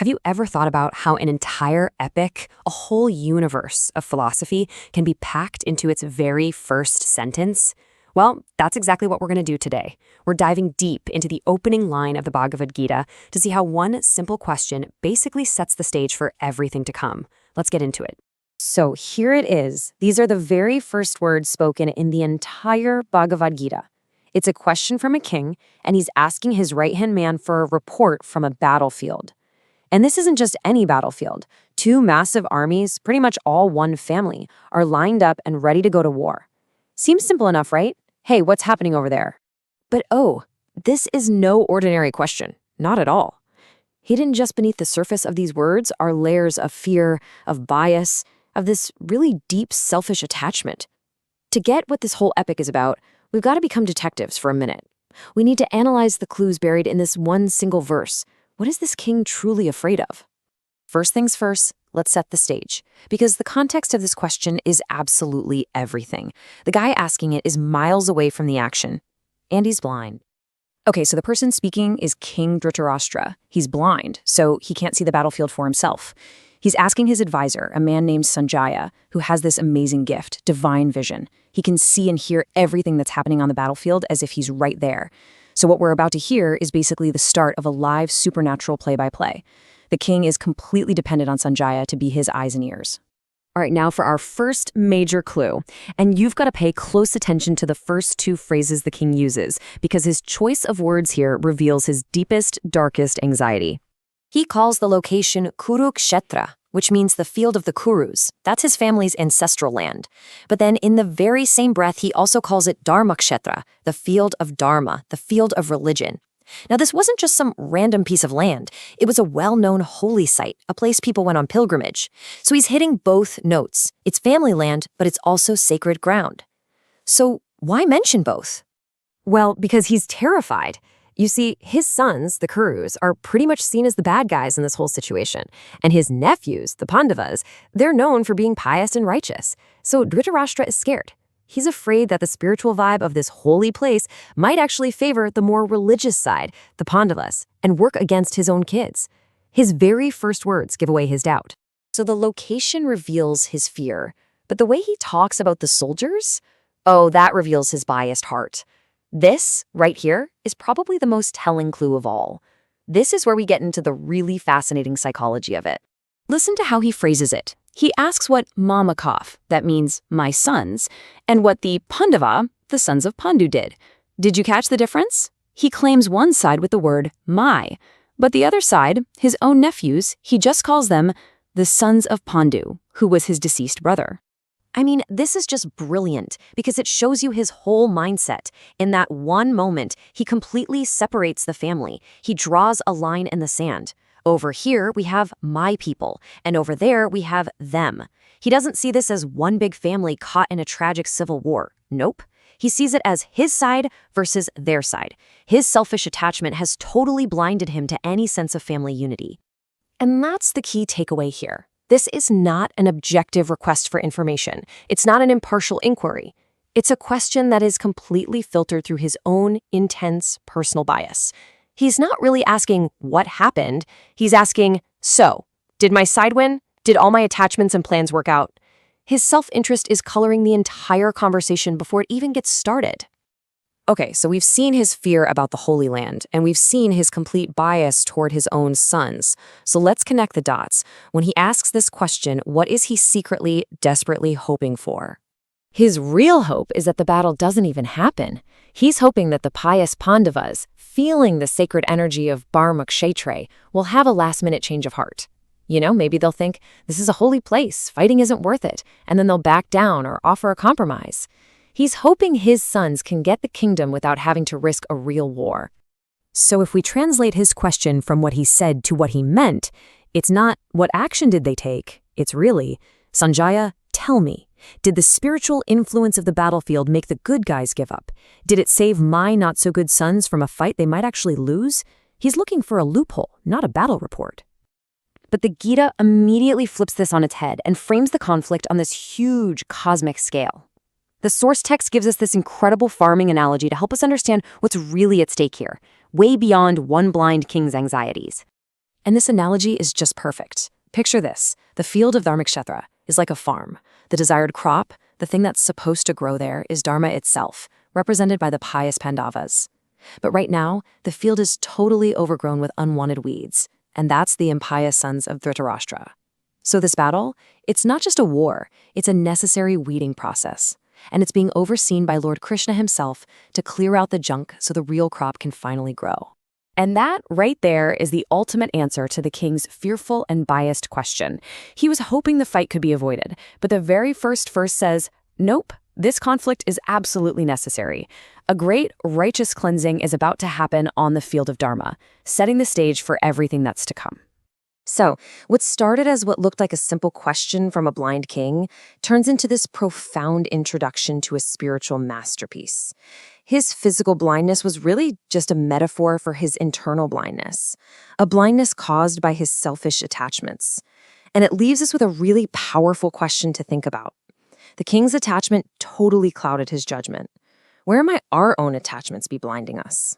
Have you ever thought about how an entire epic, a whole universe of philosophy, can be packed into its very first sentence? Well, that's exactly what we're going to do today. We're diving deep into the opening line of the Bhagavad Gita to see how one simple question basically sets the stage for everything to come. Let's get into it. So here it is. These are the very first words spoken in the entire Bhagavad Gita. It's a question from a king, and he's asking his right-hand man for a report from a battlefield. And this isn't just any battlefield. Two massive armies, pretty much all one family, are lined up and ready to go to war. Seems simple enough, right? Hey, what's happening over there? But this is no ordinary question. Not at all. Hidden just beneath the surface of these words are layers of fear, of bias, of this really deep selfish attachment. To get what this whole epic is about, we've got to become detectives for a minute. We need to analyze the clues buried in this one single verse. What is this king truly afraid of? First things first, let's set the stage, because the context of this question is absolutely everything. The guy asking it is miles away from the action, and he's blind. Okay, so the person speaking is King Dhritarashtra. He's blind, so he can't see the battlefield for himself. He's asking his advisor, a man named Sanjaya, who has this amazing gift, divine vision. He can see and hear everything that's happening on the battlefield as if he's right there. So what we're about to hear is basically the start of a live supernatural play-by-play. The king is completely dependent on Sanjaya to be his eyes and ears. All right, now for our first major clue. And you've got to pay close attention to the first two phrases the king uses, because his choice of words here reveals his deepest, darkest anxiety. He calls the location Kurukshetra, which means the field of the Kurus. That's his family's ancestral land. But then in the very same breath, he also calls it Dharmakshetra, the field of Dharma, the field of religion. Now, this wasn't just some random piece of land. It was a well-known holy site, a place people went on pilgrimage. So he's hitting both notes. It's family land, but it's also sacred ground. So why mention both? Well, because he's terrified. You see, his sons, the Kurus, are pretty much seen as the bad guys in this whole situation. And his nephews, the Pandavas, they're known for being pious and righteous. So Dhritarashtra is scared. He's afraid that the spiritual vibe of this holy place might actually favor the more religious side, the Pandavas, and work against his own kids. His very first words give away his doubt. So the location reveals his fear, but the way he talks about the soldiers, that reveals his biased heart. This, right here, is probably the most telling clue of all. This is where we get into the really fascinating psychology of it. Listen to how he phrases it. He asks what Mamakov, that means my sons, and what the Pandava, the sons of Pandu, did. Did you catch the difference? He claims one side with the word my, but the other side, his own nephews, he just calls them the sons of Pandu, who was his deceased brother. I mean, this is just brilliant because it shows you his whole mindset. In that one moment, he completely separates the family. He draws a line in the sand. Over here, we have my people, and over there, we have them. He doesn't see this as one big family caught in a tragic civil war. Nope. He sees it as his side versus their side. His selfish attachment has totally blinded him to any sense of family unity. And that's the key takeaway here. This is not an objective request for information. It's not an impartial inquiry. It's a question that is completely filtered through his own intense personal bias. He's not really asking what happened. He's asking, so, did my side win? Did all my attachments and plans work out? His self-interest is coloring the entire conversation before it even gets started. Okay, so we've seen his fear about the Holy Land, and we've seen his complete bias toward his own sons. So let's connect the dots. When he asks this question, what is he secretly, desperately hoping for? His real hope is that the battle doesn't even happen. He's hoping that the pious Pandavas, feeling the sacred energy of Dharmakshetra, will have a last-minute change of heart. Maybe they'll think, this is a holy place, fighting isn't worth it, and then they'll back down or offer a compromise. He's hoping his sons can get the kingdom without having to risk a real war. So if we translate his question from what he said to what he meant, it's not, what action did they take? It's really, Sanjaya, tell me, did the spiritual influence of the battlefield make the good guys give up? Did it save my not-so-good sons from a fight they might actually lose? He's looking for a loophole, not a battle report. But the Gita immediately flips this on its head and frames the conflict on this huge cosmic scale. The source text gives us this incredible farming analogy to help us understand what's really at stake here, way beyond one blind king's anxieties. And this analogy is just perfect. Picture this. The field of Dharmakshetra is like a farm. The desired crop, the thing that's supposed to grow there, is Dharma itself, represented by the pious Pandavas. But right now, the field is totally overgrown with unwanted weeds, and that's the impious sons of Dhritarashtra. So this battle, it's not just a war, it's a necessary weeding process. And it's being overseen by Lord Krishna himself to clear out the junk so the real crop can finally grow. And that, right there, is the ultimate answer to the king's fearful and biased question. He was hoping the fight could be avoided, but the very first verse says, nope, this conflict is absolutely necessary. A great, righteous cleansing is about to happen on the field of Dharma, setting the stage for everything that's to come. So, what started as what looked like a simple question from a blind king turns into this profound introduction to a spiritual masterpiece. His physical blindness was really just a metaphor for his internal blindness, a blindness caused by his selfish attachments. And it leaves us with a really powerful question to think about. The king's attachment totally clouded his judgment. Where might our own attachments be blinding us?